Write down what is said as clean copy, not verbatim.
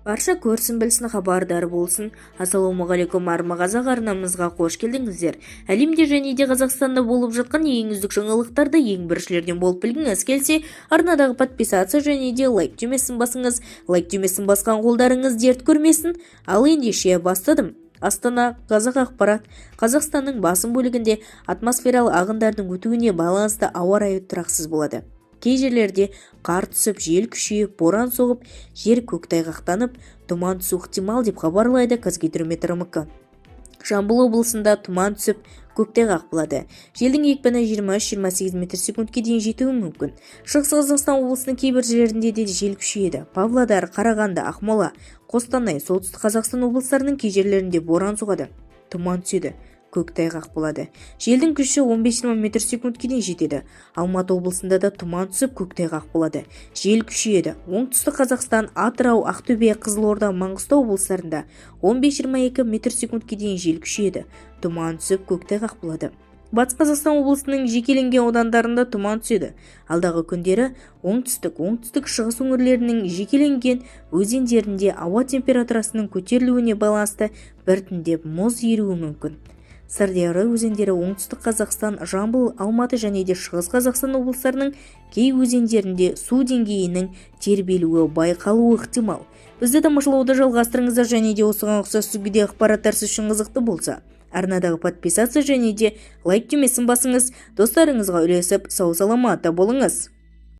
Барша көрсін білсін, хабардар болсын. Ассалаумағалейкум, армағазақ арнамызға қош келдіңіздер. Әлемде және де Қазақстанда болып жатқан ең үздік жаңалықтарды ең біріншілерден болып білгіңіз келсе, арнадағы подписация және де лайк түймесін басыңыз. Лайк түймесін басқан қолдарыңыз дерт көрмесін. Ал ендеше бастадым. Астана, Қазақпарат. Қазақстанның басым бөлігінде атмосфералық ағындардың өтуіне байланысты ауа райы тұрақсыз болады. Кей жерлерде қар түсіп, жел күшейіп, боран соғып, жер көктайғақтанып, тұман түсу ықтимал деп хабарлайды қазгидрометеоромк. Жамбыл облысында тұман түсіп, көктайғақ болады. Желдің екпіні 23-28 метр секундке дейін жетуі мүмкін. Шығыс Қазақстан облысының кейбір жерлерінде де жел күшейеді. Павлодар, Қарағанды, Ақмола, Қостанай, солтүстік Қазақстан облыстарының кей жерлерінде боран соғады. Тұман түседі. Көктайғақ болады. Желдің күші 15-20 метр секундке дейін жетеді. Алматы облысында да тұман түсіп, көктайғақ болады. Жел күшейеді. Оңтүстік Қазақстан, Атырау, Ақтөбе, Қызылорда, Маңғыстау облыстарында 15-22 метр секундке дейін жел күшейеді. Тұман түсіп, көктайғақ болады. Батыс Қазақстан облысының жекеленген аудандарында тұман түседі. Алдағы күндері оңтүстік шығыс өңірлерінің жекеленген өзендерінде ауа температурасының көтерілуіне байланысты біртіндеп мұз еруі мүмкін. Сырдария өзендері оңтүстік Қазақстан, Жамбыл, Алматы және де шығыс Қазақстан облыстарының кей өзендерінде су деңгейінің тербелуі байқалуы ықтимал. Бізді тамашалауды жалғастырыңыздар және де осыған ұқсас өзге ақпараттар сіз үшін қызықты болса, арнадағы подписация және де лайк түймесін басыңыз, достарыңызға үлесіп сау саламатта болыңыз.